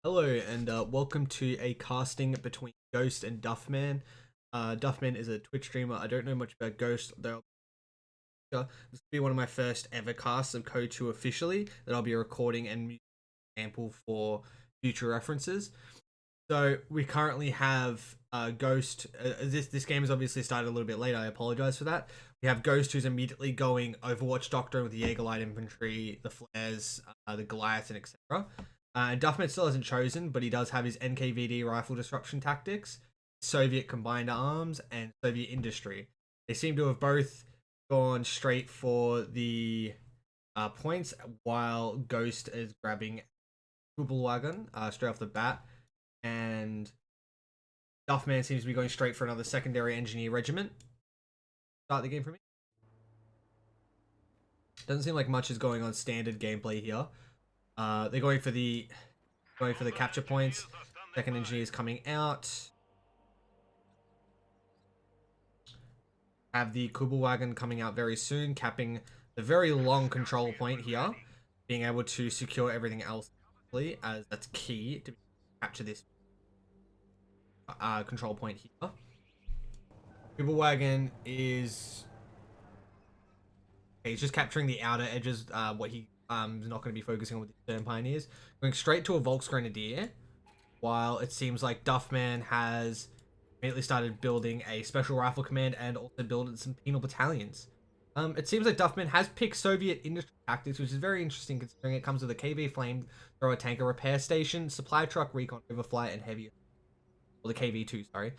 Hello and welcome to a casting between Ghost and Duffman. Duffman is a Twitch streamer. I don't know much about Ghost, though. This will be one of my first ever casts of COH2 officially that I'll be recording and sample for future references. So we currently have Ghost. This game has obviously started a little bit late. I apologize for that. We have Ghost, who's immediately going Overwatch Doctrine with the Jaeger Light Infantry, the Flares, the Goliath, and etc. And Duffman still hasn't chosen, but he does have his NKVD rifle disruption tactics, Soviet combined arms, and Soviet industry. They seem to have both gone straight for the points, while Ghost is grabbing Kubelwagen straight off the bat, and Duffman seems to be going straight for another secondary engineer regiment. Start the game for me. Doesn't seem like much is going on standard gameplay here. They're going for the capture points. Second engineer is coming out. Have the Kubelwagen coming out very soon, capping the very long control point here. Being able to secure everything else, as that's key to capture this control point here. Kubelwagen is... Okay, he's just capturing the outer edges, what he is not going to be focusing on with the Stern Pioneers. Going straight to a Volksgrenadier, while it seems like Duffman has immediately started building a special rifle command and also building some penal battalions. It seems like Duffman has picked Soviet industry tactics, which is very interesting considering it comes with a KV flamethrower tanker repair station, supply truck, recon overflight, and heavy, or the KV2, sorry.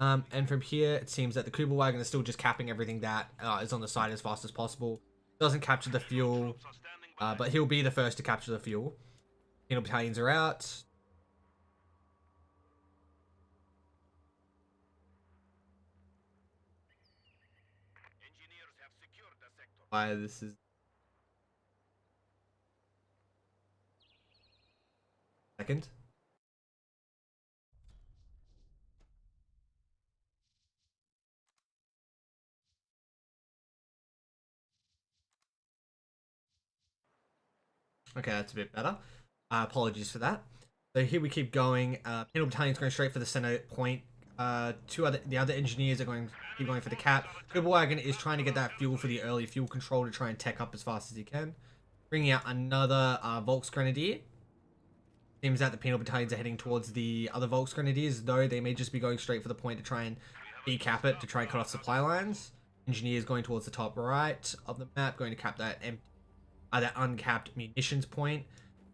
And from here, it seems that the Kubelwagen is still just capping everything that is on the side as fast as possible. Doesn't capture the fuel, but he'll be the first to capture the fuel. Penal battalions are out. Why this is second. Okay, that's a bit better. Apologies for that. So here we keep going. Penal battalion's going straight for the center point. The other engineers are keep going for the cap. Kubelwagen is trying to get that fuel for the early fuel control to try and tech up as fast as he can. Bringing out another Volksgrenadier. Seems that the penal battalions are heading towards the other Volksgrenadiers, though they may just be going straight for the point to try and decap it to try and cut off supply lines. Engineers going towards the top right of the map, going to cap that that uncapped munitions point.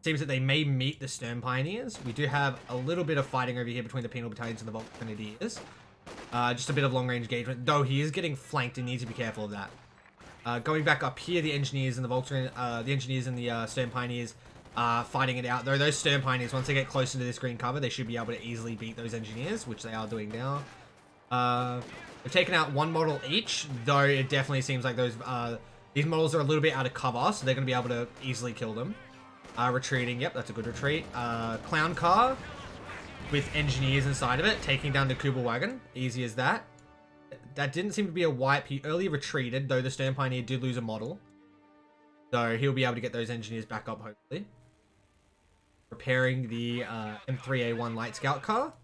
Seems that they may meet the Stern Pioneers. We do have a little bit of fighting over here between the penal battalions and the Volksgrenadiers. Just a bit of long-range engagement, though he is getting flanked and needs to be careful of that. Going back up here, the engineers and the Stern Pioneers fighting it out. Though those Stern Pioneers, once they get closer to this green cover, they should be able to easily beat those engineers, which they are doing now. They've taken out one model each, though it definitely seems like these models are a little bit out of cover, so they're going to be able to easily kill them. Retreating, yep, that's a good retreat. Clown car with engineers inside of it, taking down the Kubelwagen. Easy as that. That didn't seem to be a wipe. He early retreated, though the Stern Pioneer did lose a model. So he'll be able to get those engineers back up, hopefully. Repairing the M3A1 Light Scout car.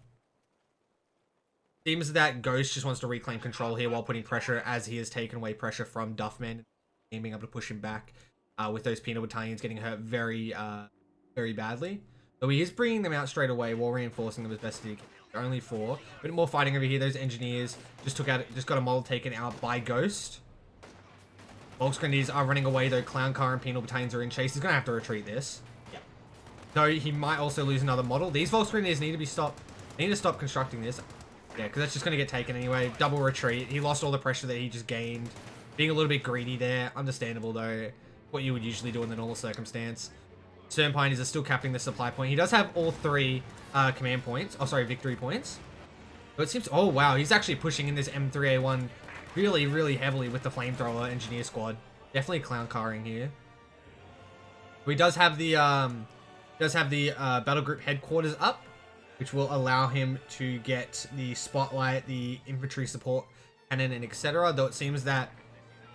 Seems that Ghost just wants to reclaim control here while putting pressure, as he has taken away pressure from Duffman, and being able to push him back with those penal battalions getting hurt very badly. Though he is bringing them out straight away while reinforcing them as best he can. They're only 4. A bit more fighting over here. Those engineers just got a model taken out by Ghost. Volksgrenadiers are running away, though Clown car and penal battalions are in chase. He's going to have to retreat this. Yep. Though he might also lose another model. These Volksgrenadiers need to be stopped. They need to stop constructing this. Yeah, because that's just going to get taken anyway. Double retreat. He lost all the pressure that he just gained. Being a little bit greedy there. Understandable, though. What you would usually do in the normal circumstance. Stern Pioneers are still capping the supply point. He does have all 3 command points. Oh, sorry, victory points. But it seems... Oh, wow. He's actually pushing in this M3A1 really, really heavily with the flamethrower engineer squad. Definitely clown carring here. He does have the battle group headquarters up, which will allow him to get the spotlight, the infantry support cannon, and etc. Though it seems that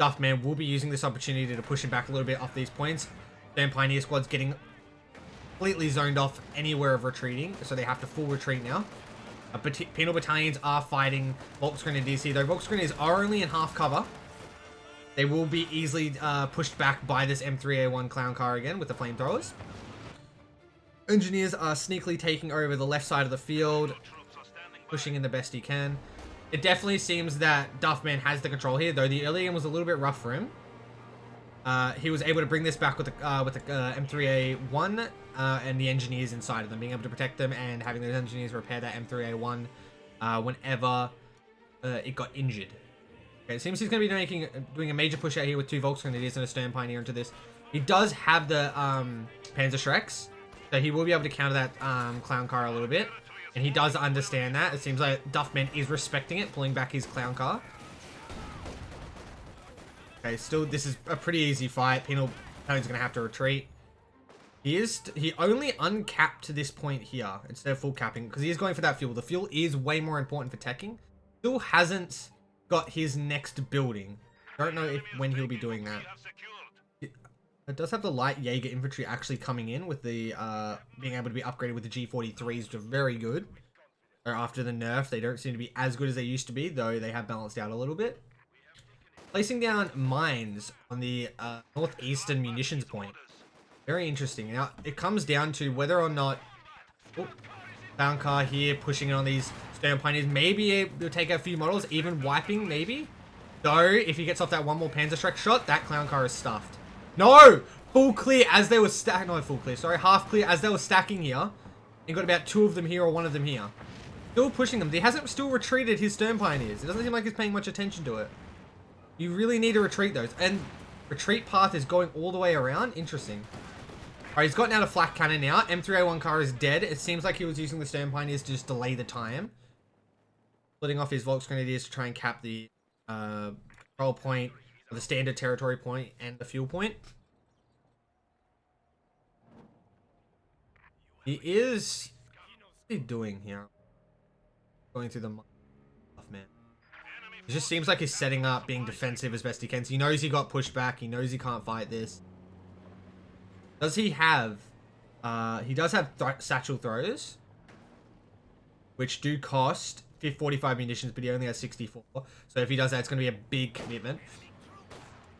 Duffman will be using this opportunity to push him back a little bit off these points. Stern Pioneer squad's getting completely zoned off anywhere of retreating, so they have to full retreat now. Penal battalions are fighting Volksgrenadiers here, though Volksgrenadiers are only in half cover. They will be easily pushed back by this M3A1 clown car again with the flamethrowers. Engineers are sneakily taking over the left side of the field, pushing in the best he can. It definitely seems that Duffman has the control here, though the early game was a little bit rough for him. He was able to bring this back with the M3A1 and the engineers inside of them, being able to protect them and having those engineers repair that M3A1 whenever it got injured. Okay, it seems he's going to be doing a major push out here with 2 Volksgrenadiers and a Stern Pioneer into this. He does have the Panzer Shreks, so he will be able to counter that clown car a little bit. And he does understand that. It seems like Duffman is respecting it, pulling back his clown car. Okay, still, this is a pretty easy fight. Penal Battalion's going to have to retreat. He only uncapped to this point here instead of full capping because he is going for that fuel. The fuel is way more important for teching. Still hasn't got his next building. Don't know when he'll be doing that. It does have the light Jaeger infantry actually coming in with the being able to be upgraded with the G43s, which are very good. Or after the nerf, they don't seem to be as good as they used to be, though they have balanced out a little bit. Placing down mines on the northeastern munitions point. Very interesting. Now, it comes down to whether or not... Oh, clown car here, pushing it on these Stern Pioneers. Maybe he'll take out a few models, even wiping, maybe. Though, if he gets off that one more Panzer Shrek shot, that clown car is stuffed. No! Full clear as they were stacking... No, full clear, sorry. Half clear as they were stacking here. And got about 2 of them here or 1 of them here. Still pushing them. He hasn't still retreated his Stern Pioneers. It doesn't seem like he's paying much attention to it. You really need to retreat those. And retreat path is going all the way around. Interesting. Alright, he's gotten out a flak cannon now. M3A1 car is dead. It seems like he was using the Stern Pioneers to just delay the time. Splitting off his Volksgrenadiers to try and cap the control point, or the standard territory point, and the fuel point. He is... What's he doing here? Going through the... man. It just seems like he's setting up, being defensive as best he can. So he knows he got pushed back. He knows he can't fight this. Does he have... he does have satchel throws, which do cost 45 munitions, but he only has 64. So if he does that, it's going to be a big commitment.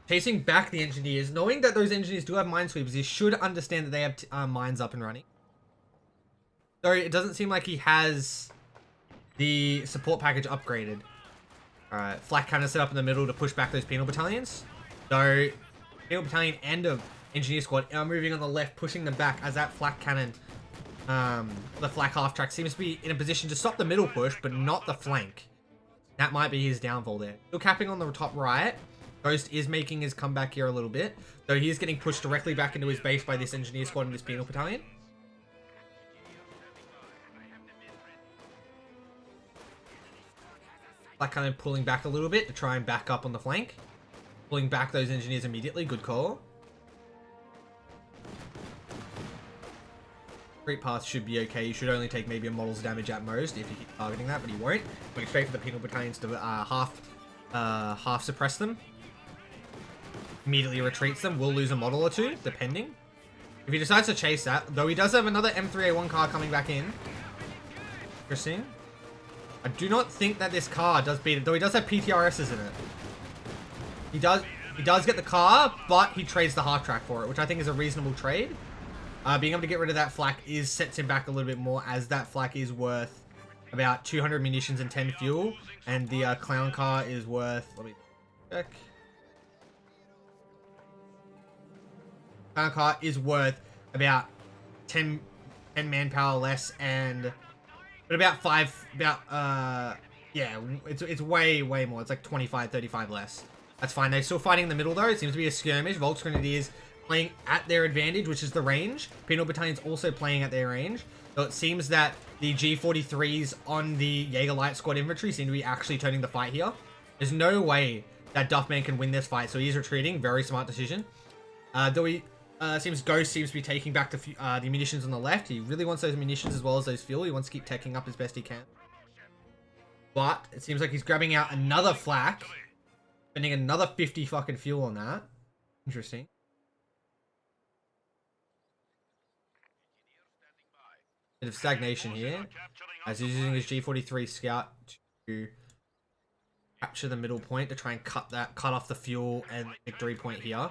Chasing back the engineers, knowing that those engineers do have minesweepers, he should understand that they have mines up and running. So it doesn't seem like he has the support package upgraded. Alright, flak cannon set up in the middle to push back those penal battalions. So, penal battalion and a engineer squad are moving on the left, pushing them back as that flak cannon, the flak half track seems to be in a position to stop the middle push, but not the flank. That might be his downfall there. Still capping on the top right. Ghost is making his comeback here a little bit, though he is getting pushed directly back into his base by this engineer squad and this penal battalion. Flak cannon pulling back a little bit to try and back up on the flank. Pulling back those engineers immediately. Good call. Great path should be okay. You should only take maybe a model's damage at most if you keep targeting that, but he won't. Going straight for the penal battalions to half suppress them. Immediately retreats them. Will lose a model or 2, depending. If he decides to chase that, though he does have another M3A1 car coming back in. Interesting. I do not think that this car does beat it, though he does have PTRSs in it. He does get the car, but he trades the half track for it, which I think is a reasonable trade. Being able to get rid of that flak sets him back a little bit more, as that flak is worth about 200 munitions and 10 fuel, and the clown car is worth, let me check. Clown car is worth about 10 manpower less, and but about 5, yeah, it's way more. It's like 25, 35 less. That's fine. They're still fighting in the middle though. It seems to be a skirmish. Volksgrenadiers playing at their advantage, which is the range. Penal Battalion's also playing at their range. So it seems that the G43s on the Jaeger Light Squad infantry seem to be actually turning the fight here. There's no way that Duffman can win this fight, so he's retreating. Very smart decision. Though he seems Ghost seems to be taking back the munitions on the left. He really wants those munitions as well as those fuel. He wants to keep teching up as best he can. But it seems like he's grabbing out another flak, spending another 50 fucking fuel on that. Interesting. Bit of stagnation here, as he's using his G43 scout to capture the middle point to try and cut off the fuel and victory point here.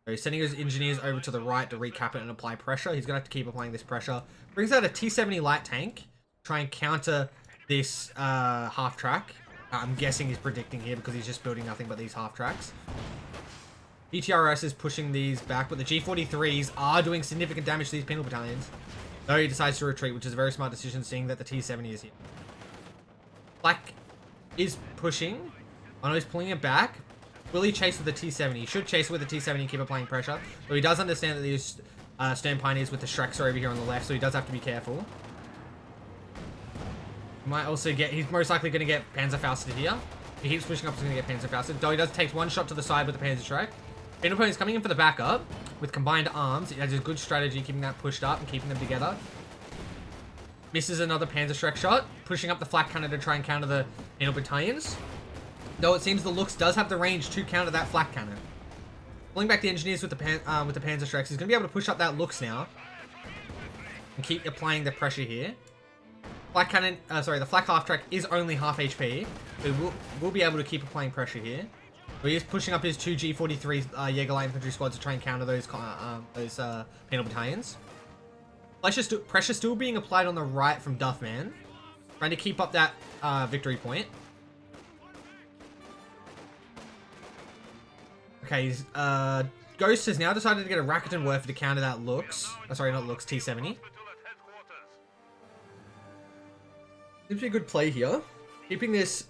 So he's sending his engineers over to the right to recap it and apply pressure. He's gonna have to keep applying this pressure. Brings out a T-70 light tank, try and counter this half track. I'm guessing he's predicting here because he's just building nothing but these half tracks. PTRS is pushing these back, but the G43s are doing significant damage to these penal battalions. Though he decides to retreat, which is a very smart decision, seeing that the T-70 is here. Black is pushing. I know he's pulling it back. Will he chase with the T-70? He should chase with the T-70 and keep applying pressure. But he does understand that these Stern Pioneers with the Shreks are over here on the left, so he does have to be careful. He might also get... He's most likely going to get Panzerfausted here. If he keeps pushing up, he's going to get Panzerfausted. Though he does take one shot to the side with the Panzer Shrek. Penal Pony's coming in for the backup with combined arms. He has a good strategy keeping that pushed up and keeping them together. Misses another Panzer Shrek shot, pushing up the flak cannon to try and counter the Penal battalions. Though it seems the Lux does have the range to counter that flak cannon. Pulling back the engineers with the Panzer Shreks. He's going to be able to push up that Lux now and keep applying the pressure here. Flak cannon, the flak half track is only half HP. So we'll be able to keep applying pressure here. But he is pushing up his two G43 Jaeger Light Infantry squads to try and counter those Penal battalions. Pressure still being applied on the right from Duffman, trying to keep up that victory point. Okay, Ghost has now decided to get a Rakuten Werfer to counter that Lux. Sorry, not Lux, T-70. Seems to be a good play here. Keeping this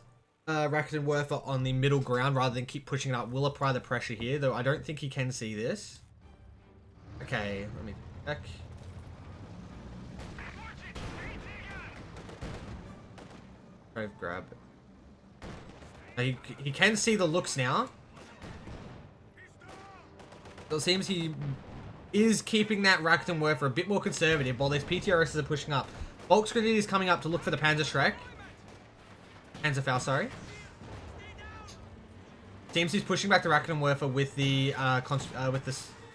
Rakuten Werfer on the middle ground rather than keep pushing it up will apply the pressure here, though I don't think he can see this. Okay, let me check. Try to grab it. He can see the Lux now. So it seems he is keeping that Rakuten Werfer a bit more conservative while these PTRSs are pushing up. Volksgrenadier is coming up to look for the Panzer Shrek. Panzerfaust, sorry. Seems he's pushing back the Rakuten Werfer with the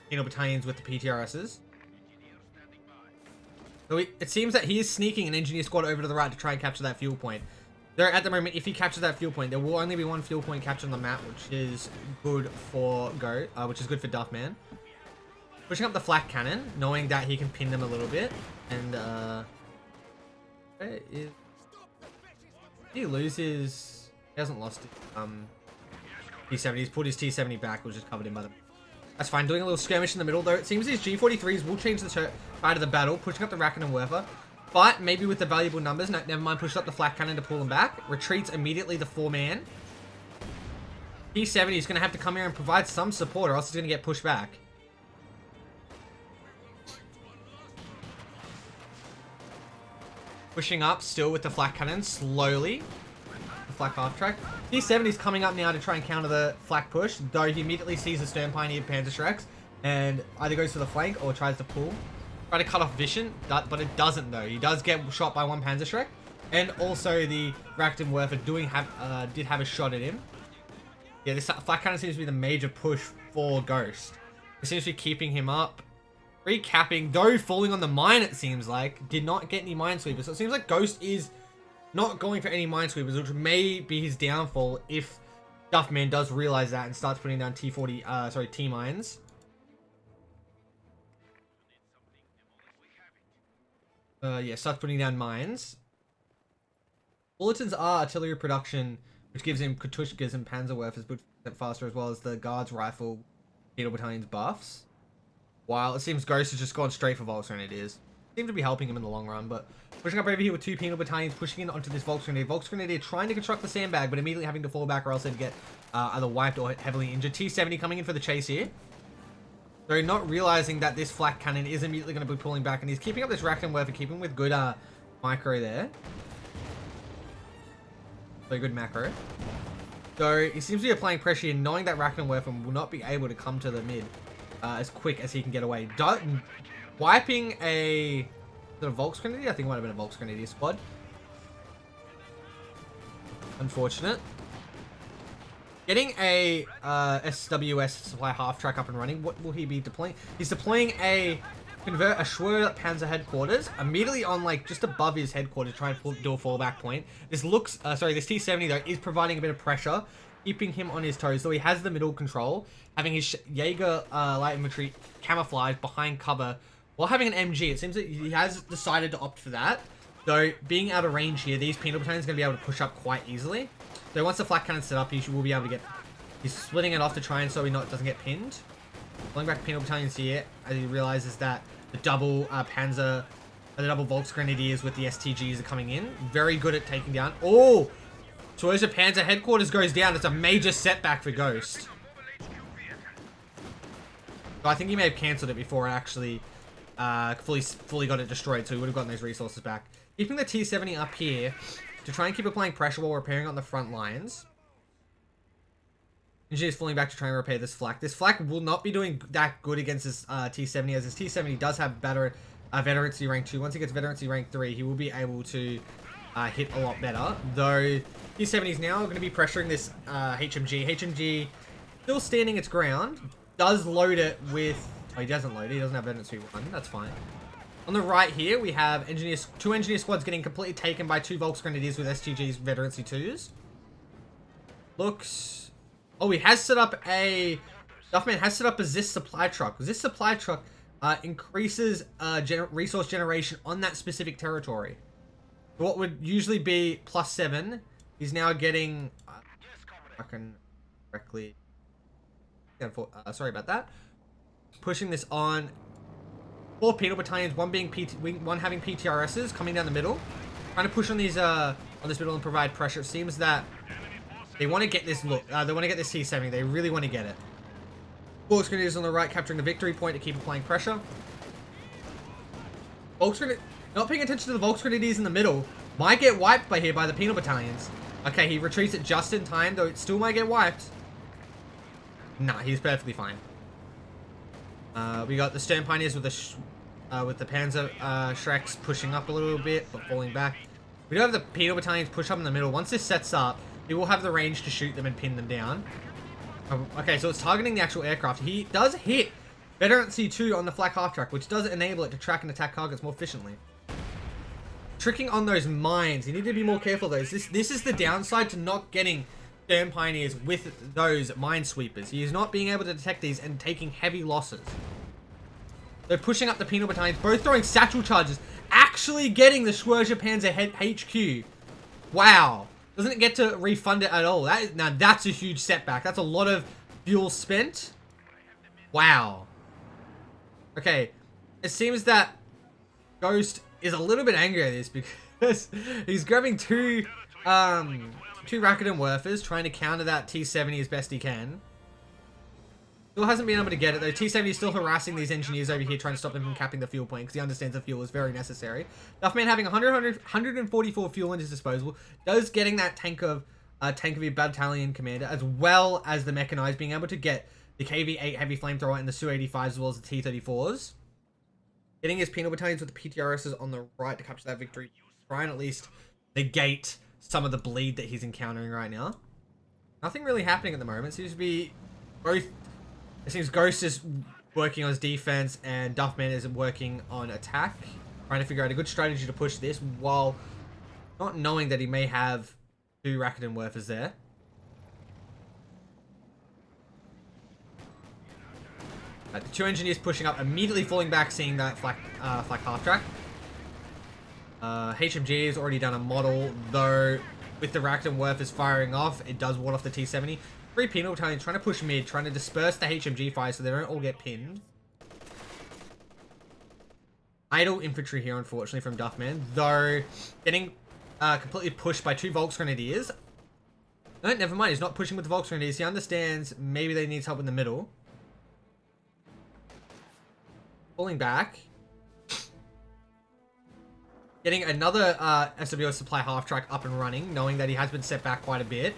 Penal battalions with the PTRSs. So it seems that he is sneaking an engineer squad over to the right to try and capture that fuel point. There, at the moment, if he captures that fuel point, there will only be one fuel point captured on the map, which is good for Duffman. Pushing up the flak cannon, knowing that he can pin them a little bit, and where is... Did he lose his... He hasn't lost it. T-70. He's put his T-70 back, which is covered in by the... That's fine. Doing a little skirmish in the middle, though. It seems these G43s will change the side of the battle, pushing up the Rakuten Werfer. But maybe with the valuable numbers, no, never mind, pushed up the flak cannon to pull them back. Retreats immediately the 4-man. T-70 is going to have to come here and provide some support, or else he's going to get pushed back. Pushing up still with the flak cannon, slowly. The flak half track. T-70 is coming up now to try and counter the flak push, though he immediately sees the Stern Pioneer Panzer Shreks and either goes for the flank or tries to pull. Try to cut off vision, but it doesn't though. He does get shot by one Panzer Shrek, and also the Rakuten Werfer did have a shot at him. Yeah, this flak cannon seems to be the major push for Ghost. It seems to be keeping him up. Recapping, though falling on the mine, it seems like. Did not get any minesweepers. So it seems like Ghost is not going for any minesweepers, which may be his downfall if Duffman does realize that and starts putting down T-mines. Yeah, starts putting down mines. Bulletins are artillery production, which gives him Katushkas and Panzerwerfers, but faster, as well as the Guards Rifle Penal Battalion's buffs. While it seems Ghost has just gone straight for Volksgrenadiers. Seem to be helping him in the long run, but pushing up over here with two Penal Battalions, pushing in onto this Volksgrenadier. Volksgrenadier trying to construct the sandbag, but immediately having to fall back or else they'd get either wiped or heavily injured. T-70 coming in for the chase here. So not realizing that this flak cannon is immediately going to be pulling back, and he's keeping up this Rakuten Werfer, keeping with good micro there. So good macro. So he seems to be applying pressure here, knowing that Rakuten Werfer will not be able to come to the mid as quick as he can get away. Wiping a sort of Volksgrenadier? I think it might have been a Volksgrenadier squad. Unfortunate. Getting a SWS supply half track up and running. What will he be deploying? He's deploying a convert a Schwer Panzer headquarters immediately on like just above his headquarters, trying to do a fallback point. This looks, this T-70 though is providing a bit of pressure, keeping him on his toes. So he has the middle control, having his Jaeger light infantry camouflage behind cover while having an MG. It seems that he has decided to opt for that. Though being out of range here, these penal battalions are going to be able to push up quite easily. So once the flak cannon's set up, he will be able to get. He's splitting it off to try and so he doesn't get pinned. Pulling back penal battalions here as he realizes that the double Panzer, the double Volksgrenadiers with the STGs are coming in. Very good at taking down. Oh! Schwer Panzer headquarters goes down. It's a major setback for Ghost. So I think he may have cancelled it before it actually fully got it destroyed, so he would have gotten those resources back. Keeping the T-70 up here to try and keep applying pressure while repairing on the front lines. Engineers falling back to try and repair this flak. This flak will not be doing that good against this T-70, as this T-70 does have veterancy rank 2. Once he gets veterancy rank 3, he will be able to hit a lot better. Though T-70 is now going to be pressuring this HMG. HMG still standing its ground. Does load it with... Oh, he doesn't load it. He doesn't have veterancy 1. That's fine. On the right here, we have two engineer squads getting completely taken by 2 Volksgrenadiers with STG's veterancy 2s. Looks... Oh, he has set up a... Duffman has set up a ZIS supply truck. ZIS supply truck increases resource generation on that specific territory. What would usually be +7, he's now getting... I can correctly... sorry about that. Pushing this on 4 penal battalions, one having PTRSs coming down the middle, trying to push on these on this middle and provide pressure. It seems that they want to get this look. They want to get this T-70. They really want to get it. Volksgrenadiers on the right capturing the victory point to keep applying pressure. Not paying attention to the Volksgrenadiers in the middle. Might get wiped by the penal battalions. Okay, he retreats it just in time, though it still might get wiped. Nah, he's perfectly fine. We got the Stern Pioneers with the Panzer Shreks pushing up a little bit, but falling back. We do have the penal battalions push up in the middle. Once this sets up, he will have the range to shoot them and pin them down. Okay, so it's targeting the actual aircraft. He does hit veterancy 2 on the flak half track, which does enable it to track and attack targets more efficiently. Tricking on those mines. You need to be more careful, though. This is the downside to not getting Stern Pioneers with those minesweepers. He is not being able to detect these and taking heavy losses. They're pushing up the penal battalions, both throwing satchel charges, actually getting the Schwer Panzer HQ. Wow. Doesn't it get to refund it at all? Now that's a huge setback. That's a lot of fuel spent. Wow. Okay. It seems that Ghost is a little bit angry at this because he's grabbing two Rakuten Werfers, trying to counter that T-70 as best he can. Still hasn't been able to get it though. T-70 is still harassing these engineers over here, trying to stop them from capping the fuel point because he understands the fuel is very necessary. Duffman having 144 fuel in his disposal, does getting that tank of your battalion commander, as well as the mechanized, being able to get the KV-8 heavy flamethrower and the Su-85s as well as the T-34s. Getting his penal battalions with the PTRSs on the right to capture that victory. Try and at least negate some of the bleed that he's encountering right now. Nothing really happening at the moment. Seems to be both... It seems Ghost is working on his defense and Duffman is working on attack. Trying to figure out a good strategy to push this while not knowing that he may have 2 Rakuten Werfers there. The 2 engineers pushing up, immediately falling back, seeing that flak half track. HMG has already done a model, though with the Rakuten Werfers firing off, it does ward off the T-70. 3 penal battalions trying to push mid, trying to disperse the HMG fire so they don't all get pinned. Idle infantry here, unfortunately, from Duffman, though getting completely pushed by 2 Volksgrenadiers. No, never mind, he's not pushing with the Volksgrenadiers. He understands maybe they need help in the middle. Pulling back. Getting another SWO supply half-track up and running, knowing that he has been set back quite a bit.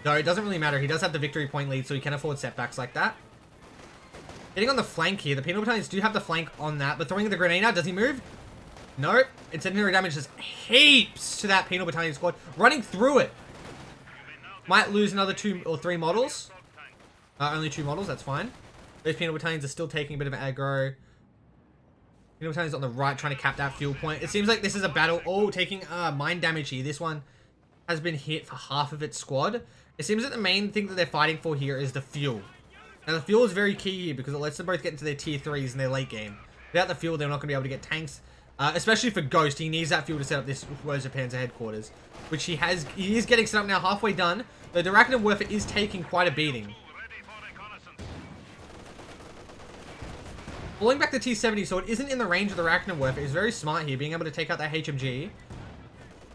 Though it doesn't really matter. He does have the victory point lead, so he can afford setbacks like that. Getting on the flank here. The penal battalions do have the flank on that, but throwing the grenade out. Does he move? Nope. Incendiary damage does heaps to that penal battalion squad. Running through it. Might lose another 2 or 3 models. Only 2 models. That's fine. Those penal battalions are still taking a bit of aggro. Penal Battalion's on the right trying to cap that fuel point. It seems like this is a battle. Oh, taking mine damage here. This one has been hit for half of its squad. It seems that the main thing that they're fighting for here is the fuel. Now, the fuel is very key here because it lets them both get into their tier 3s in their late game. Without the fuel, they're not going to be able to get tanks. Especially for Ghost, he needs that fuel to set up this Rosa Panzer headquarters, which he has. He is getting set up now, halfway done. Though the Arachnid Werfer is taking quite a beating. Pulling back the T-70, so it isn't in the range of the Arachnid Werfer, is very smart here, being able to take out that HMG.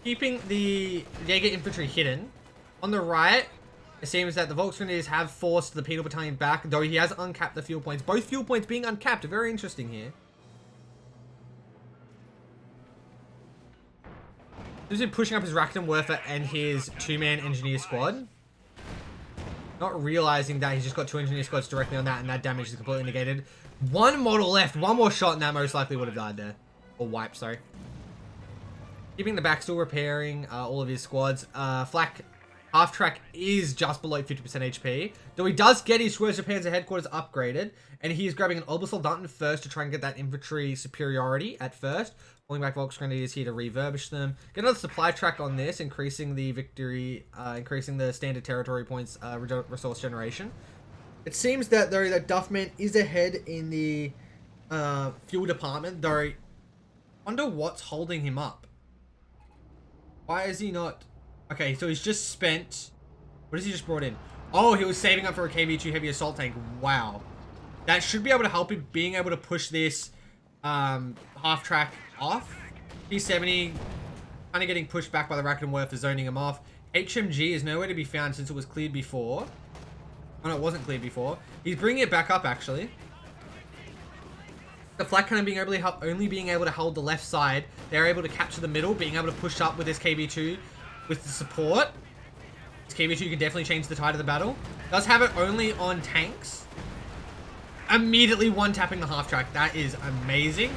Keeping the Jaeger infantry hidden. On the right, it seems that the Volksgrenadiers have forced the Penal Battalion back, though he has uncapped the fuel points. Both fuel points being uncapped, very interesting here. He's been pushing up his Arachnid Werfer and his 2-man engineer squad. Not realizing that he's just got 2 engineer squads directly on that, and that damage is completely negated. One model left, one more shot, and that most likely would have died there. Or wiped, sorry. Keeping the back, still repairing all of his squads. Flak half-track is just below 50% HP. Though he does get his Schwerzer Panzer headquarters upgraded, and he's grabbing an Obersoldaten first to try and get that infantry superiority at first. Pulling back Volksgrenadiers here to refurbish them. Get another supply track on this, increasing the victory, increasing the standard territory points resource generation. It seems that, though, that Duffman is ahead in the fuel department, though I wonder what's holding him up. Why is he not... Okay, so he's just spent... What has he just brought in? Oh, he was saving up for a KV-2 heavy assault tank. Wow. That should be able to help him being able to push this half-track off. T-70 kind of getting pushed back by the Arachnid Werfer, zoning him off. HMG is nowhere to be found since it was cleared before. Oh, no, it wasn't cleared before. He's bringing it back up, actually. The Flak kind of being only being able to hold the left side. They're able to capture the middle, being able to push up with this KB2 with the support. This KB2 can definitely change the tide of the battle. Does have it only on tanks. Immediately one-tapping the half-track. That is amazing.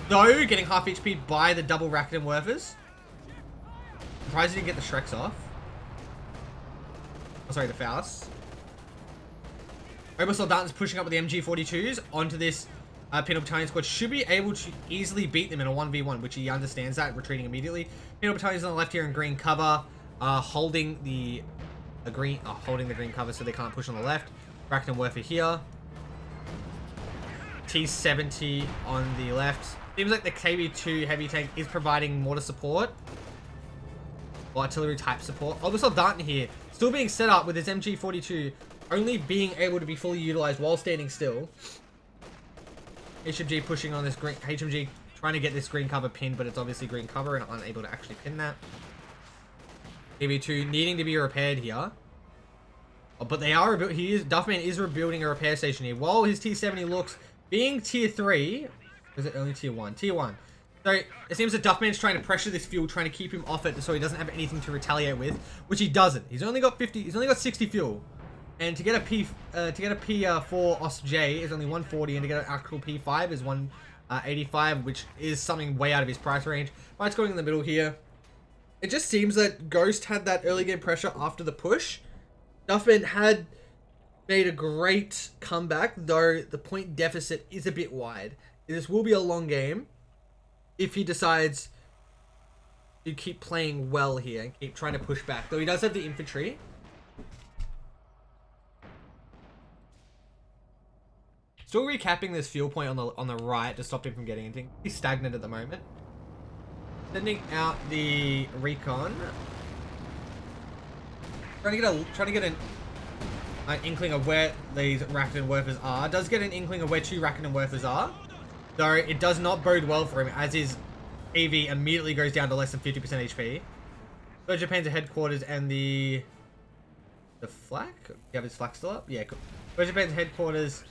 Though, getting half HP by the double Arachnid Werfers. Surprised he didn't get the Shreks off. Oh, sorry, the Faust. Obersoldaten's pushing up with the MG42s onto this Penal Battalion squad. Should be able to easily beat them in a 1v1, which he understands that, retreating immediately. Penal Battalion's on the left here in green cover, holding the green cover so they can't push on the left. Arachnid Werfer here. T-70 on the left. Seems like the KB-2 heavy tank is providing mortar support. Or artillery type support. Obersoldaten here, still being set up with his MG42, only being able to be fully utilized while standing still. HMG pushing on this green, HMG trying to get this green cover pinned, but it's obviously green cover and unable to actually pin that. KB2 needing to be repaired here. Oh, but they are, Duffman is rebuilding a repair station here. While his T-70 looks being tier 3, is it only tier 1? Tier 1. So it seems that Duffman's trying to pressure this fuel, trying to keep him off it so he doesn't have anything to retaliate with, which he doesn't. He's only got 60 fuel. And to get a P4 OSJ is only 140, and to get an actual P5 is 185, which is something way out of his price range. Fight's going in the middle here. It just seems that Ghost had that early game pressure after the push. Duffman had made a great comeback, though the point deficit is a bit wide. This will be a long game if he decides to keep playing well here and keep trying to push back. Though he does have the infantry. Still recapping this fuel point on the right to stop him from getting anything. He's stagnant at the moment. Sending out the recon. Trying to get an inkling of where these Arachnid Werfers are. Does get an inkling of where 2 Arachnid Werfers are. Though it does not bode well for him, as his EV immediately goes down to less than 50% HP. So Japan's headquarters and the flak? You have his flak still up? Yeah, cool. So Japan's headquarters,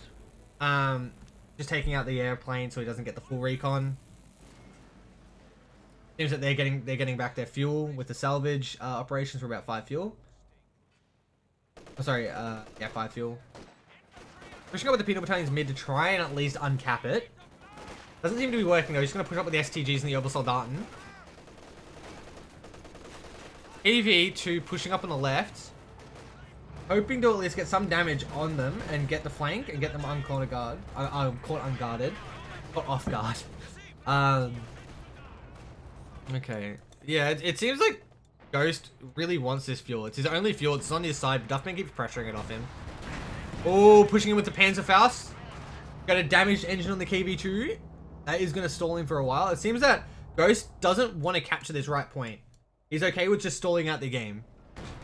just taking out the airplane so he doesn't get the full recon. Seems that they're getting back their fuel with the salvage operations for about 5 fuel. Oh, sorry, yeah, 5 fuel. Pushing up with the Penal Battalion's mid to try and at least uncap it. Doesn't seem to be working though. He's going to push up with the STGs and the Obersoldaten. EV2 pushing up on the left. Hoping to at least get some damage on them and get the flank and get them caught unguarded. Caught off guard. Okay. Yeah, it seems like Ghost really wants this fuel. It's his only fuel. It's on his side. Duffman keeps pressuring it off him. Oh, pushing him with the Panzerfaust. Got a damaged engine on the KV2. That is going to stall him for a while. It seems that Ghost doesn't want to capture this right point. He's okay with just stalling out the game.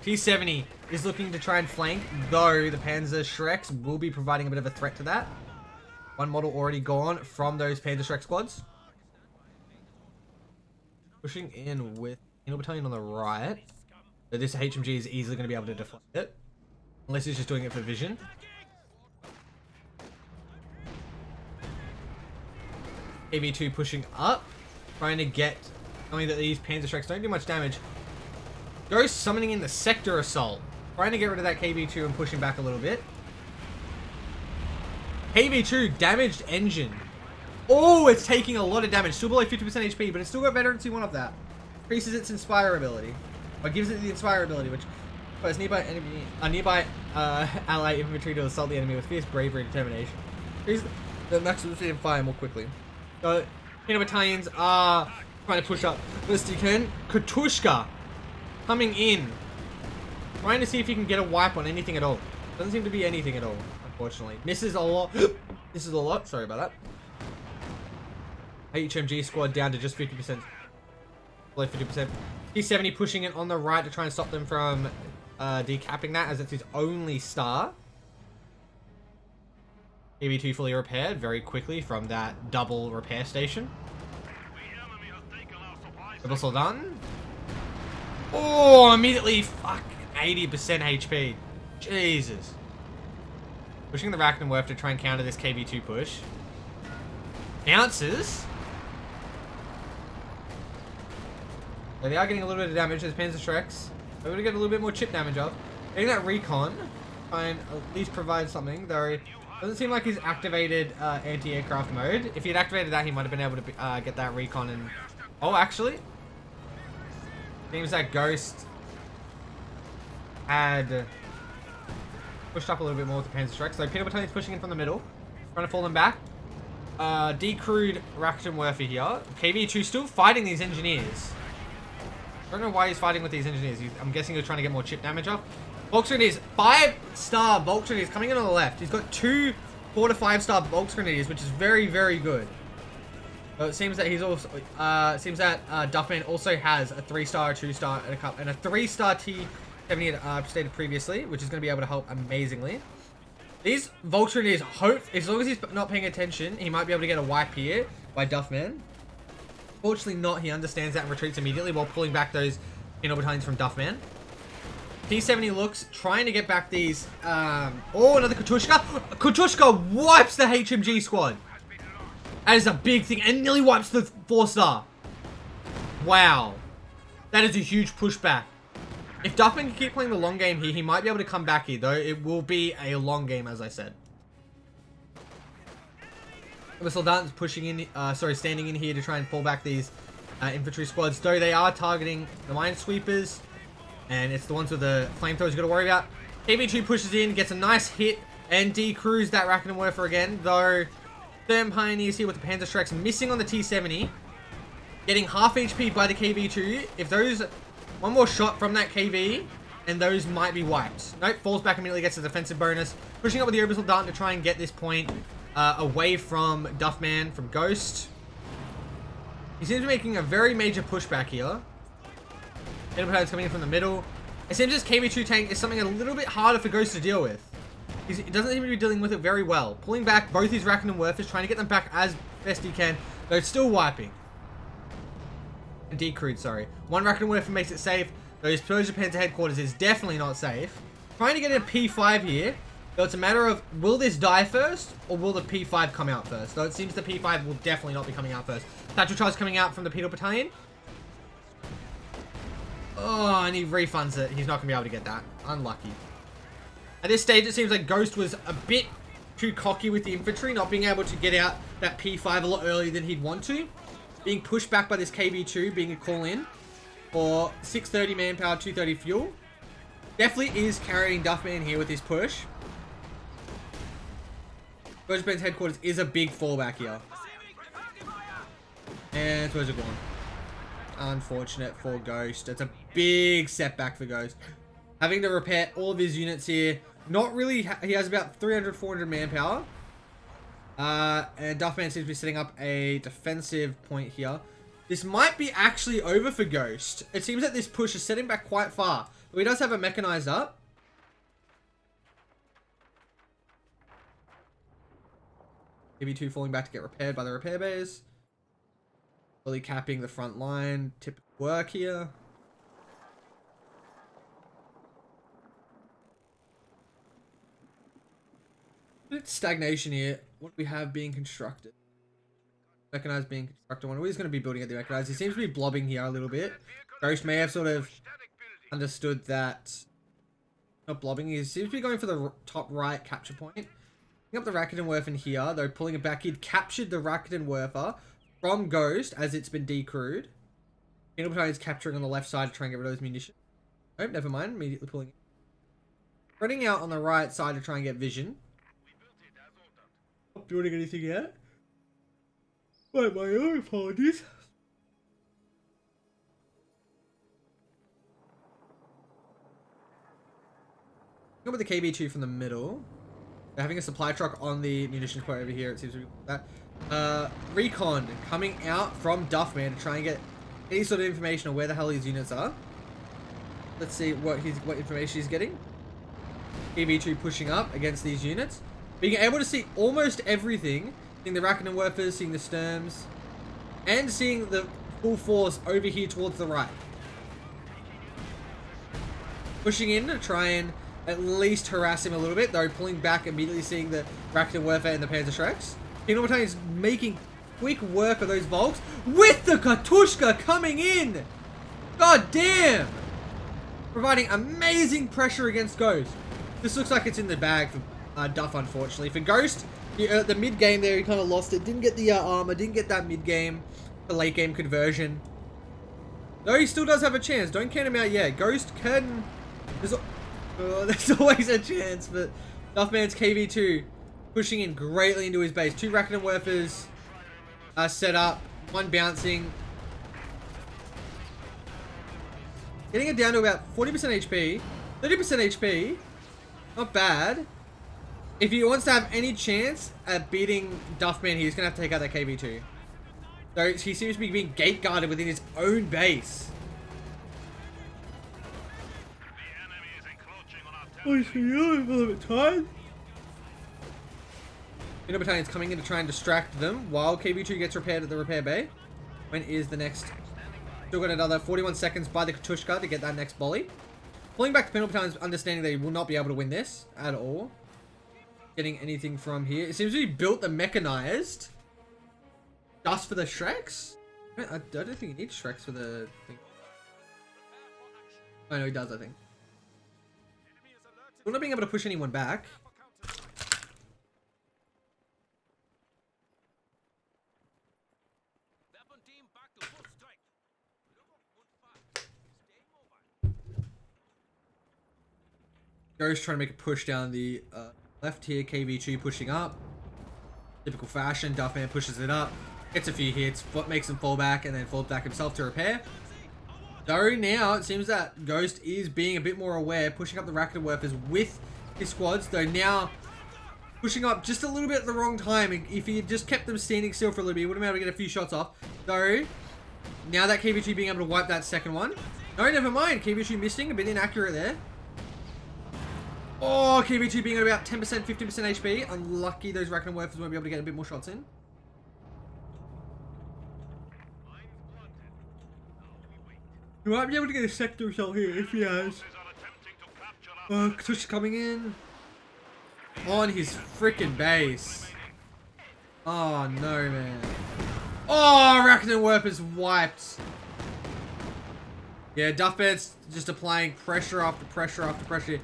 T70 is looking to try and flank, though the Panzer Shreks will be providing a bit of a threat to that. One model already gone from those Panzer Shrek squads. Pushing in with Penal Battalion on the right. So this HMG is easily going to be able to deflect it. Unless he's just doing it for vision. KV2 pushing up. Trying to get... knowing that these Panzer Shreks don't do much damage. Ghost summoning in the Sector Assault. Trying to get rid of that KV2 and pushing back a little bit. KV2, damaged engine. Oh, it's taking a lot of damage. Still below 50% HP, but it's still got Veteran C1 of that. Increases its Inspire ability. Or gives it the Inspire ability, which requires nearby ally infantry to assault the enemy with fierce bravery and determination. Increases the maximum speed and fire more quickly. So, Penal Battalions are trying to push up best you can. Katushka coming in. Trying to see if he can get a wipe on anything at all. Doesn't seem to be anything at all, unfortunately. Misses a lot. Misses a lot. Sorry about that. HMG squad down to just 50%. Below 50%. T70 pushing it on the right to try and stop them from decapping that, as it's his only star. KV2 fully repaired very quickly from that double repair station. Rebel Soldat. Oh, immediately fucking 80% HP. Jesus. Pushing the Ragnarworth to try and counter this KV2 push. Bounces. So they are getting a little bit of damage as Panzer Shreks. We're going to get a little bit more chip damage up. Getting that recon. Try and at least provide something, though it doesn't seem like he's activated anti-aircraft mode. If he had activated that, he might have been able to get that recon and... Oh, actually. Seems that Ghost had pushed up a little bit more with the Panzer Shrek. So Penal Battalion's pushing in from the middle. Trying to fall them back. Decrewed Rakenworth here. KV2 still fighting these engineers. I don't know why he's fighting with these engineers. I'm guessing he's trying to get more chip damage off. Volksgrenadiers, 5-star Volksgrenadiers coming in on the left. He's got 2 4 to 5-star Volksgrenadiers, which is very, very good. So it seems that he's also Duffman also has a 3-star, a 2-star, and a 3-star T70 stated previously, which is going to be able to help amazingly. These Volksgrenadiers hope, as long as he's not paying attention, he might be able to get a wipe here by Duffman. Fortunately not, he understands that and retreats immediately while pulling back those Penal Battalions from Duffman. T70 looks, trying to get back these, oh, another Katushka. Katushka wipes the HMG squad. That is a big thing, and nearly wipes the 4-star. Wow. That is a huge pushback. If Duffman can keep playing the long game here, he might be able to come back here, though it will be a long game, as I said. The Soldat's pushing in, standing in here to try and pull back these infantry squads, though they are targeting the minesweepers, and it's the ones with the flamethrowers you got to worry about. KV2 pushes in, gets a nice hit, and decrews that Rakenwerfer again, though Therm Pioneers here with the Panzer Shreks missing on the T70, getting half HP by the KV2. If those, one more shot from that KV, and those might be wiped. Nope, falls back immediately, gets a defensive bonus, pushing up with the Orbital Dart to try and get this point away from Duffman, from Ghost. He seems to be making a very major pushback here. Enterprise coming in from the middle. It seems this KV2 tank is something a little bit harder for Ghost to deal with. He doesn't seem to be dealing with it very well. Pulling back both his Rakenwerfers, trying to get them back as best he can, though it's still wiping. Decrewed, sorry. One Rakenwerfer makes it safe, though his Persia Panzer headquarters is definitely not safe. Trying to get a P5 here. So it's a matter of, will this die first, or will the P5 come out first? Though it seems the P5 will definitely not be coming out first. Satchel Charge coming out from the Penal Battalion. Oh, and he refunds it. He's not going to be able to get that. Unlucky. At this stage, it seems like Ghost was a bit too cocky with the infantry, not being able to get out that P5 a lot earlier than he'd want to. Being pushed back by this KV2, being a call-in for 630 manpower, 230 fuel. Definitely is carrying Duffman here with his push. Persia Panzer headquarters is a big fallback here. And where's it gone? Unfortunate for Ghost. It's a big setback for Ghost. Having to repair all of his units here. Not really. He has about 300, 400 manpower. And Duffman seems to be setting up a defensive point here. This might be actually over for Ghost. It seems that this push is setting back quite far. But he does have a mechanized up. KB2 falling back to get repaired by the repair bays. Fully capping the front line. Typical work here. It's stagnation here. What do we have being constructed? Mechanized being constructed. One. He's going to be building at the mechanized. He seems to be blobbing here a little bit. Ghost may have sort of understood that. Not blobbing. He seems to be going for the top right capture point. Picking up the Rakuten here, though pulling it back. He'd captured the Rakuten from Ghost as it's been decrewed. Penal Battalion is capturing on the left side to try and get rid of those munitions. Oh, never mind. Immediately pulling it. Spreading out on the right side to try and get vision. Not building anything yet. Wait, my own apologies. Go with the KB2 from the middle. They're having a supply truck on the munitions point over here. It seems to be that. Recon coming out from Duffman to try and get any sort of information on where the hell his units are. Let's see what information he's getting. KB2 pushing up against these units. Being able to see almost everything. Seeing the Rakuten Werfers, seeing the Sturms, and seeing the full force over here towards the right. Pushing in to try and at least harass him a little bit, though pulling back immediately, seeing the Rakuten Werfer and the Panzer Shreks. Penal Battalion is making quick work of those Volks with the Katushka coming in. God damn! Providing amazing pressure against Ghost. This looks like it's in the bag for Duff, unfortunately. For Ghost, the mid game there, he kind of lost it. Didn't get the armor, didn't get that mid game, the late game conversion. Though he still does have a chance. Don't count him out yet. Ghost can. There's always a chance, but Duffman's KV2 pushing in greatly into his base. 2 Rakuten Werfers set up, 1 bouncing. Getting it down to about 40% HP, 30% HP. Not bad. If he wants to have any chance at beating Duffman, he's going to have to take out that KV2. So he seems to be being gate guarded within his own base. Oh, so you're a little bit tired. Penal Battalion's coming in to try and distract them while KV2 gets repaired at the repair bay. When is the next? Still got another 41 seconds by the Katushka to get that next volley. Pulling back the Penal Battalion's understanding that he will not be able to win this at all. Getting anything from here. It seems to be built the mechanized just for the Shreks. I don't think he needs Shreks for the thing. Oh no, he does, I think. We're not being able to push anyone back. Ghost trying to make a push down the left here. KV2 pushing up. Typical fashion. Duffman pushes it up. Gets a few hits. Makes him fall back and then falls back himself to repair. Though now it seems that Ghost is being a bit more aware. Pushing up the Rakuten Werfers with his squads. Though now pushing up just a little bit at the wrong time. If he had just kept them standing still for a little bit, he would have been able to get a few shots off. Though now that KV2 being able to wipe that second one. No, never mind. KV2 missing. A bit inaccurate there. Oh, KB2 being at about 10%, 50% HP. Unlucky those Rakuten Werfers won't be able to get a bit more shots in. He might be able to get a sector shell here if he has. Katush coming in. On his freaking base. Oh no, man. Oh, Rakuten Werfers wiped. Yeah, Duffman's just applying pressure after pressure after pressure.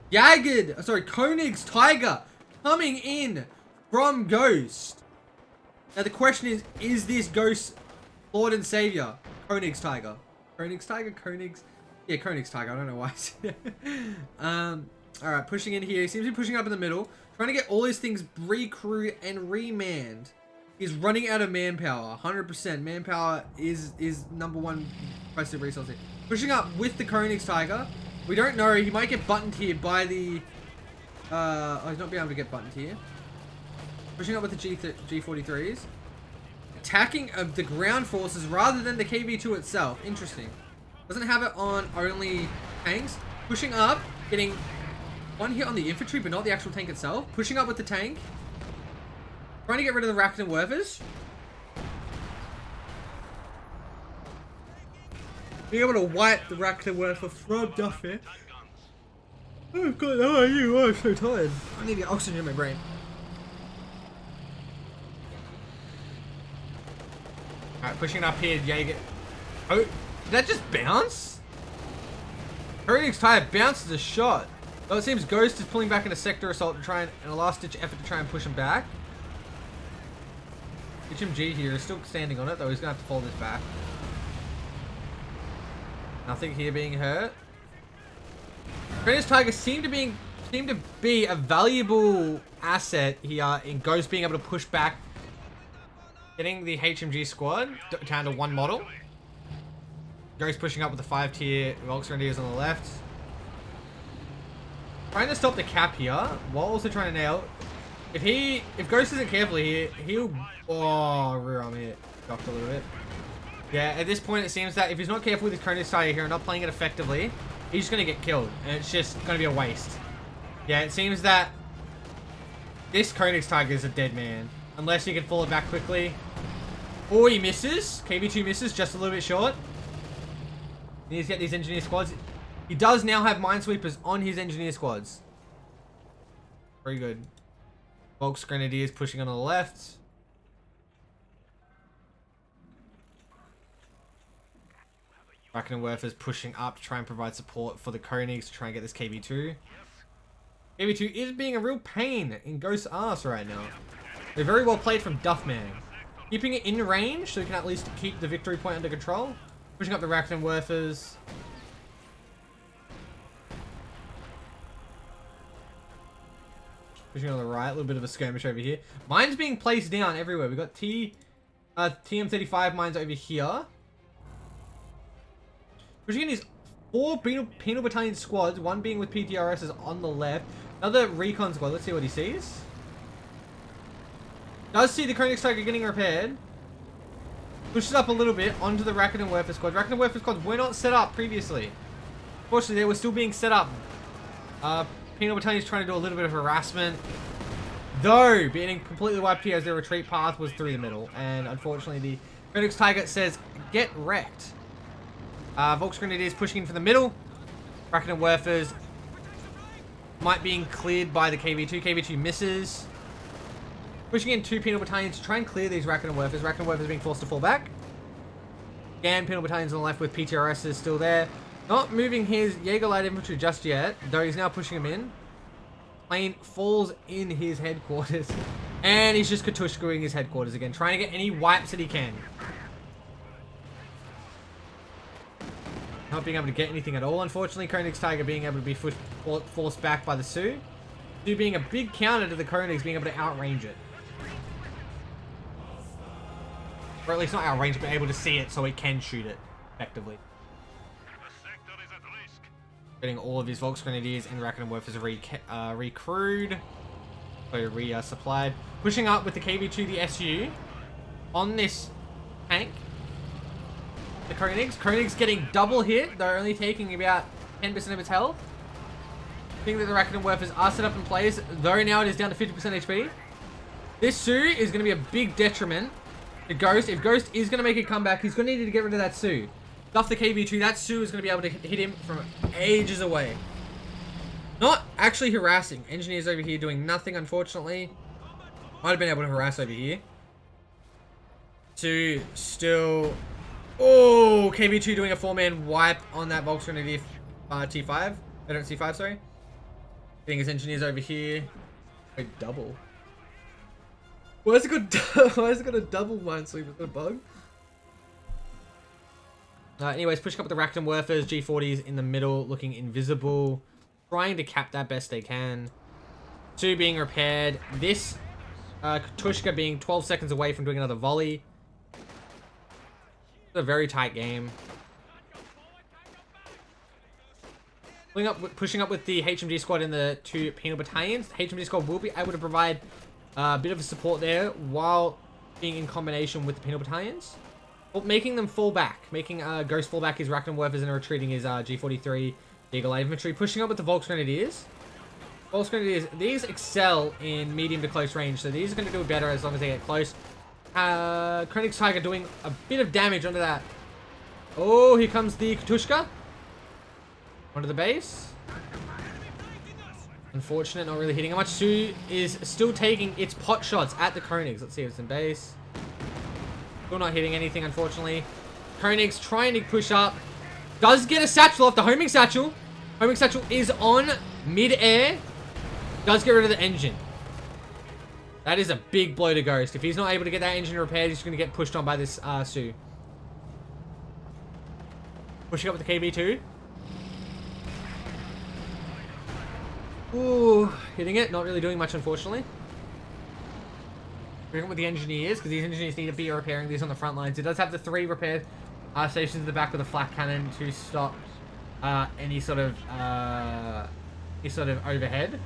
Koenig's Tiger coming in from Ghost. Now the question is this Ghost Lord and Savior? Koenig's Tiger. Koenig's Tiger? Yeah, Koenig's Tiger. I don't know why. Alright, pushing in here. He seems to be pushing up in the middle. Trying to get all his things re-crewed and remanned. He's running out of manpower. 100%. Manpower is number one impressive resource here. Pushing up with the Koenig's Tiger. We don't know. He might get buttoned here by the... oh, he's not being able to get buttoned here. Pushing up with the G43s. Attacking the ground forces rather than the KV2 itself. Interesting. Doesn't have it on only tanks. Pushing up. Getting one hit on the infantry, but not the actual tank itself. Pushing up with the tank. Trying to get rid of the Rakuten Werfers. Being able to wipe the Rakuten Werfer from Duffman. Oh god, how are you? Oh, I'm so tired. I need to get oxygen in my brain. Alright, pushing up here, Jaeger. Oh, did that just bounce? Koenig's Tiger bounces a shot. Well, it seems Ghost is pulling back in a sector assault to try and a last-ditch effort to try and push him back. HMG here is still standing on it, though he's going to have to fold this back. Nothing here being hurt. Koenig's Tiger seem to be a valuable asset here in Ghost being able to push back. Getting the HMG squad down to one model. Ghost pushing up with the 5-tier Volksgrenadiers on the left. Trying to stop the cap here, while also trying to nail. If Ghost isn't careful here, he'll... Oh, rear arm hit. Dropped a little bit. Yeah, at this point it seems that if he's not careful with his Koenig's Tiger here and not playing it effectively, he's just going to get killed. And it's just going to be a waste. Yeah, it seems that this Koenig's Tiger is a dead man. Unless he can fall it back quickly. Or he misses. KV2 misses just a little bit short. He needs to get these engineer squads. He does now have minesweepers on his engineer squads. Very good. Volksgrenadiers pushing on the left. Rakuten Werfers pushing up to try and provide support for the Koenigs to try and get this KV2. KV2 is being a real pain in Ghost's ass right now. They're very well played from Duffman. Keeping it in range so he can at least keep the victory point under control. Pushing up the Rakuten Werfers. Pushing on the right, a little bit of a skirmish over here. Mines being placed down everywhere. We've got TM35 mines over here. Pushing in his 4 penal battalion squads, one being with PTRSs on the left. Another recon squad, let's see what he sees. Does see the Koenig's Tiger getting repaired. Pushes up a little bit onto the Rakuten Werfer squad. Rakuten Werfer squads were not set up previously. Unfortunately, they were still being set up. Penal battalion is trying to do a little bit of harassment. Though, being completely wiped here as their retreat path was through the middle. And unfortunately, the Koenig's Tiger says, get wrecked. Volksgrenadiers pushing in for the middle. Rakuten Werfers might being cleared by the KV2. KV2 misses. Pushing in 2 penal battalions to try and clear these Rakuten Werfers. Rakuten Werfers being forced to fall back. Again, penal battalions on the left with PTRS is still there. Not moving his Jaeger light infantry just yet, though he's now pushing him in. Plane falls in his headquarters. And he's just Katushkaing his headquarters again, trying to get any wipes that he can. Not being able to get anything at all, unfortunately. Koenig's Tiger being able to be forced back by the Sioux. Sioux being a big counter to the Koenigs, being able to outrange it. Or at least not outrange it, but able to see it so he can shoot it effectively. Getting all of his Volksgrenadiers and Rakuten Werfers recrewed. So re-supplied. Pushing up with the KV2, the SU. On this tank. The Koenigs getting double hit. They're only taking about 10% of its health. I think that the Rakuten Werfers are set up in place. Though now it is down to 50% HP. This Sioux is going to be a big detriment to Ghost. If Ghost is going to make a comeback, he's going to need to get rid of that Sioux. Stuff the KV2. That Sioux is going to be able to hit him from ages away. Not actually harassing. Engineers over here doing nothing, unfortunately. Might have been able to harass over here. To still... Oh, KV2 doing a 4-man wipe on that Volksgrenadier T5. I don't C5, sorry. Getting his engineers over here. Wait, double. Why has it got a double minesweeper? Is that a bug? Anyways, pushing up with the Rakuten Werfers, G40s in the middle, looking invisible. Trying to cap that best they can. 2 being repaired. This Katushka being 12 seconds away from doing another volley. It's a very tight game. Pushing up with the HMG squad in the 2 penal battalions. The HMG squad will be able to provide a bit of a support there while being in combination with the penal battalions. Well, making them fall back. Making Ghost fall back his Rachtenwerfers and retreating his G43 Eagle Eye Infantry. Pushing up with the Volksgrenadiers. Volksgrenadiers, these excel in medium to close range, so these are going to do better as long as they get close. Koenig's Tiger doing a bit of damage onto that. Oh, here comes the Katushka. Onto the base. Unfortunate, not really hitting how much. Su is still taking its pot shots at the Koenigs. Let's see if it's in base. Still not hitting anything, unfortunately. Koenig's trying to push up. Does get a satchel off the homing satchel. Homing satchel is on mid-air. Does get rid of the engine. That is a big blow to Ghost. If he's not able to get that engine repaired, he's going to get pushed on by this Su. Pushing up with the KV2. Ooh, hitting it. Not really doing much, unfortunately. Bring up with the engineers, because these engineers need to be repairing these on the front lines. It does have the 3 repaired stations in the back with a flak cannon to stop any sort of overhead.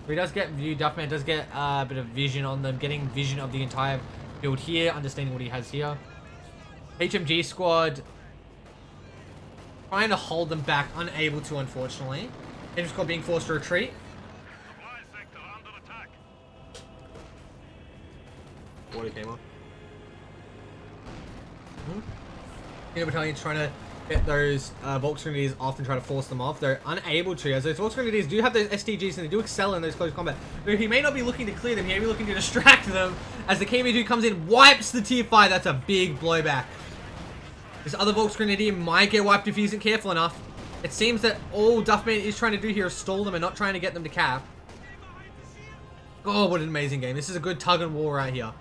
He does get view. Duffman does get a bit of vision on them, getting vision of the entire field here, understanding what he has here. HMG squad trying to hold them back, unable to, unfortunately. HMG squad being forced to retreat. Water came off. Battalion's trying to get those Volksgrenadiers off and try to force them off. They're unable to, as those Volksgrenadiers do have those STGs and they do excel in those close combat. But he may not be looking to clear them, he may be looking to distract them as the KV2 comes in, wipes the tier 5. That's a big blowback. This other Volksgrenadier might get wiped if he isn't careful enough. It seems that all Duffman is trying to do here is stall them and not trying to get them to cap. Oh, what an amazing game. This is a good tug and war right here.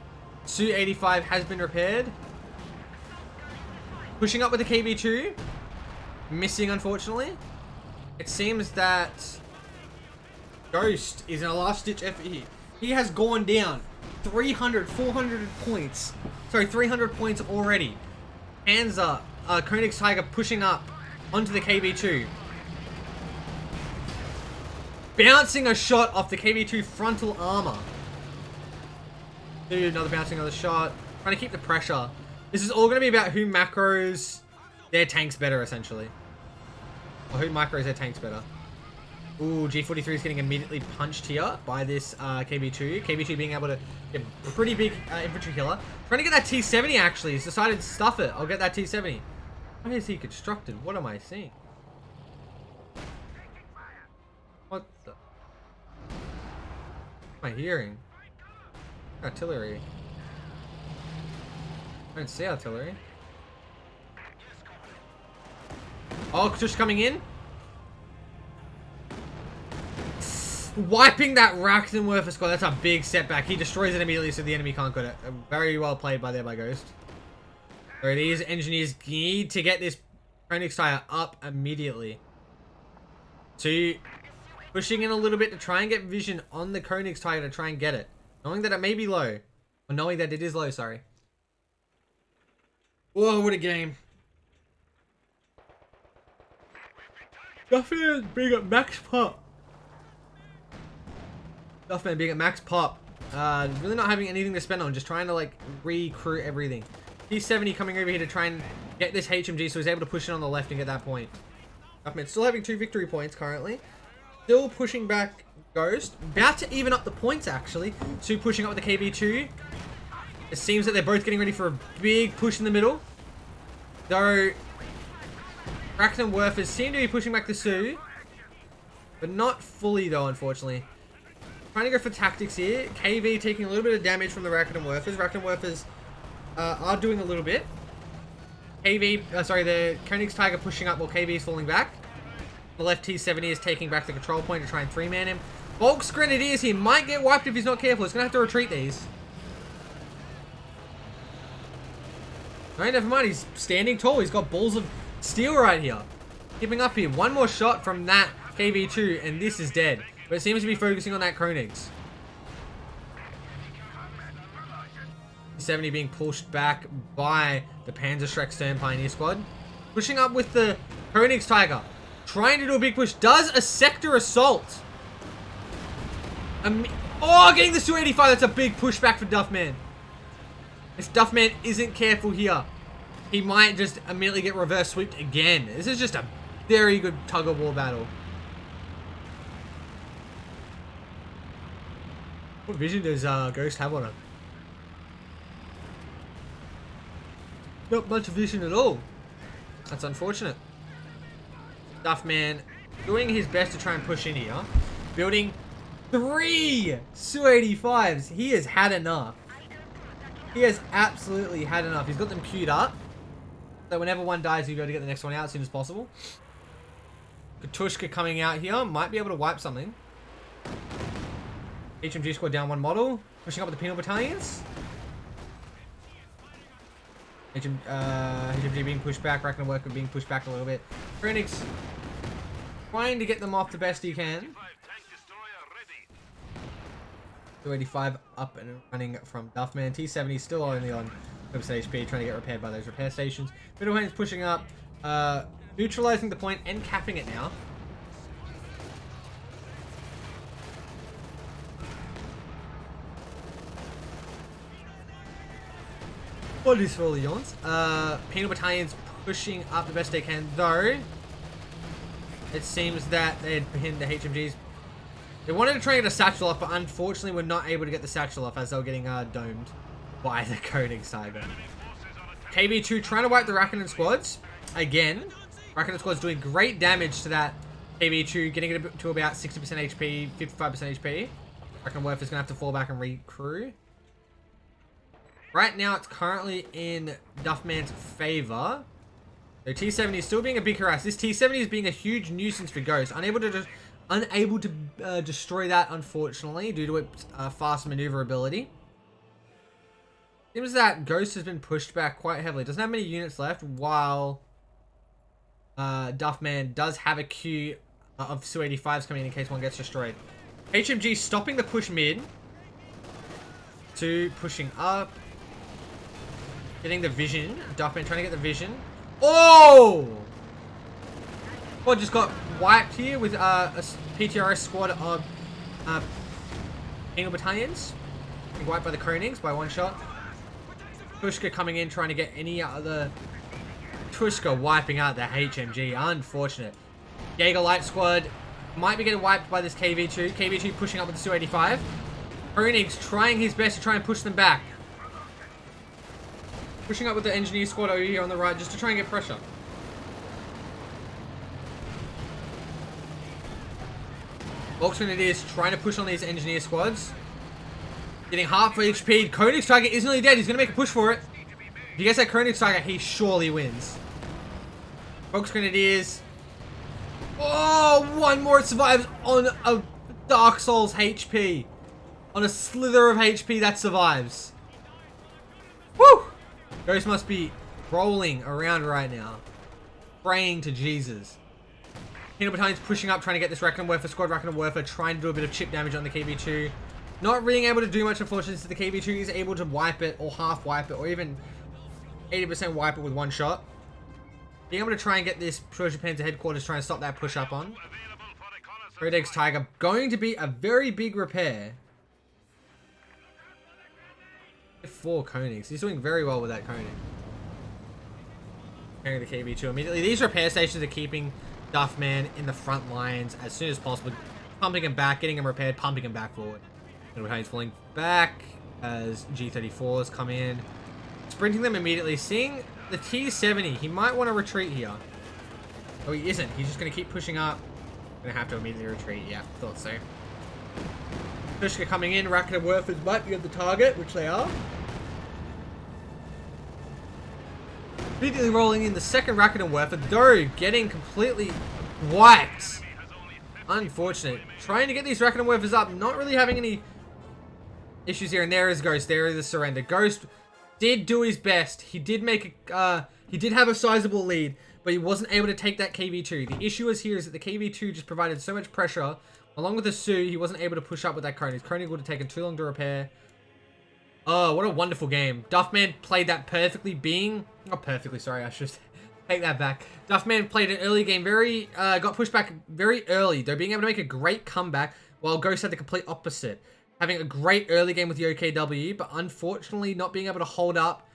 Su-85 has been repaired. Pushing up with the KV2. Missing, unfortunately. It seems that Ghost is in a last-ditch effort here. He has gone down 300, 400 points. Sorry, 300 points already. Hands up. Koenig's Tiger pushing up onto the KV2. Bouncing a shot off the KV2 frontal armor. Dude, another bouncing, another shot. Trying to keep the pressure. This is all going to be about who macros their tanks better, essentially. Or who macros their tanks better. Ooh, G43 is getting immediately punched here by this KV2. KV2 being able to get a pretty big infantry killer. Trying to get that T70, actually. He's decided to stuff it. I'll get that T70. How is he constructed? What am I seeing? What the? What am I hearing? Artillery. I don't see artillery. Oh, just coming in. Wiping that Rachtenwerfer squad. That's a big setback. He destroys it immediately so the enemy can't get it. Very well played by Ghost. So these engineers need to get this Koenig's Tiger up immediately. So pushing in a little bit to try and get vision on the Koenig's Tiger to try and get it. Knowing that it may be low. Or knowing that it is low, sorry. Whoa, what a game. Duffman being at max pop. Duffman being at max pop. Really not having anything to spend on. Just trying to, like, recruit everything. T70 coming over here to try and get this HMG so he's able to push it on the left and get that point. Duffman still having 2 victory points currently. Still pushing back Ghost. About to even up the points, actually. Su pushing up with the KV2. It seems that they're both getting ready for a big push in the middle. Though, Rachtenwerfers seem to be pushing back the Su. But not fully, though, unfortunately. Trying to go for tactics here. KV taking a little bit of damage from the Rachtenwerfers. Rachtenwerfers are doing a little bit. The Koenig's Tiger pushing up while KV is falling back. The left T70 is taking back the control point to try and 3-man him. Volksgrenadiers here might get wiped if he's not careful. He's going to have to retreat these. No, never mind. He's standing tall. He's got balls of steel right here. Keeping up here. One more shot from that KV2 and this is dead. But it seems to be focusing on that Koenigs. T70 being pushed back by the Panzerschreck Stern Pioneer Squad. Pushing up with the Königstiger. Trying to do a big push. Does a sector assault. Oh, getting the Su-85. That's a big pushback for Duffman. If Duffman isn't careful here, he might just immediately get reverse swept again. This is just a very good tug-of-war battle. What vision does Ghost have on him? Not much vision at all. That's unfortunate. Duffman doing his best to try and push in here. Building 3 Su-85s. He has had enough. He has absolutely had enough. He's got them queued up. So whenever one dies, he'll be able to get the next one out as soon as possible. Katushka coming out here. Might be able to wipe something. HMG squad down 1 model. Pushing up with the penal battalions. HMG being pushed back. Rackham Worker being pushed back a little bit. Phoenix trying to get them off the best he can. 285 up and running from Duffman. T70 still only on 5% HP, trying to get repaired by those repair stations. Middlehand's pushing up, neutralizing the point and capping it now. What is for Leons? Penal Battalion's pushing up the best they can, though. It seems that they had pinned the HMGs. They wanted to try and get a satchel off, but unfortunately were not able to get the satchel off as they were getting domed by the Königstiger. KB2 trying to wipe the Rakinen squads. Again, Rakinen squad's doing great damage to that KB2, getting it to about 60% HP, 55% HP. Rakinen Werf is going to have to fall back and recrew. Right now, it's currently in Duffman's favor. So T70 is still being a big harass. This T70 is being a huge nuisance for Ghost. Unable to destroy that, unfortunately, due to its fast maneuverability. Seems that Ghost has been pushed back quite heavily. Doesn't have many units left, while Duffman does have a queue of Su-85s coming in case one gets destroyed. HMG stopping the push mid. 2 pushing up. Getting the vision. Duffman trying to get the vision. Oh! Well, just got wiped here with a PTRS squad of penal battalions. Being wiped by the Kronings by 1 shot. Tushka coming in trying to get any other... Tushka wiping out the HMG. Unfortunate. Jaeger Light squad might be getting wiped by this KV2. KV2 pushing up with the Su-85. Kronings trying his best to try and push them back. Pushing up with the engineer squad over here on the right just to try and get pressure. Volksgrenadiers trying to push on these engineer squads. Getting half HP. Königstiger is nearly dead. He's going to make a push for it. If he gets that Königstiger, he surely wins. Volksgrenadiers. Oh, 1 more survives on a Dark Souls HP. On a slither of HP that survives. Woo! Ghost must be rolling around right now. Praying to Jesus. Penal Battalion's pushing up, trying to get this Rakinen Werfer squad. Rakinen Werfer trying to do a bit of chip damage on the KV2. Not really able to do much, unfortunately, so the KV2 is able to wipe it, or half wipe it, or even 80% wipe it with 1 shot. Being able to try and get this Persian Panzer headquarters, trying to stop that push up on. Königstiger going to be a very big repair. 4 Konigs. He's doing very well with that Konig. Carrying the KV2 immediately. These repair stations are keeping Duffman in the front lines as soon as possible. Pumping him back, getting him repaired, pumping him back forward. And he's falling back as G34s come in. Sprinting them immediately. Seeing the T70, he might want to retreat here. Oh, he isn't. He's just going to keep pushing up. Going to have to immediately retreat. Yeah, thought so. Tushka coming in. Rakinen Werfers might be at the target, which they are. Immediately rolling in the second Rakinen Werfer, though getting completely wiped. Unfortunate. Trying to get these Rakinen Werfers up, not really having any issues here. And there is Ghost. There is the surrender. Ghost did do his best. He did make a, he did have a sizable lead, but he wasn't able to take that KV2. The issue is here is that the KV2 just provided so much pressure. Along with the Su, he wasn't able to push up with that Konig. Konig would have taken too long to repair. Oh, what a wonderful game. Duffman played that perfectly, not perfectly, sorry, I should take that back. Duffman played an early game, got pushed back very early, though being able to make a great comeback, while Ghost had the complete opposite. Having a great early game with the OKW, but unfortunately not being able to hold up.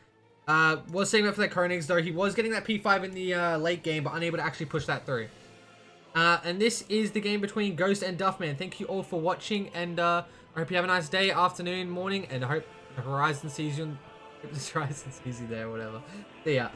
Was saving up for that Koenigs, though he was getting that P5 in the late game, but unable to actually push that through. And this is the game between Ghost and Duffman. Thank you all for watching, and I hope you have a nice day, afternoon, morning, and I hope the Horizon sees you. The Horizon sees you there, whatever. See ya.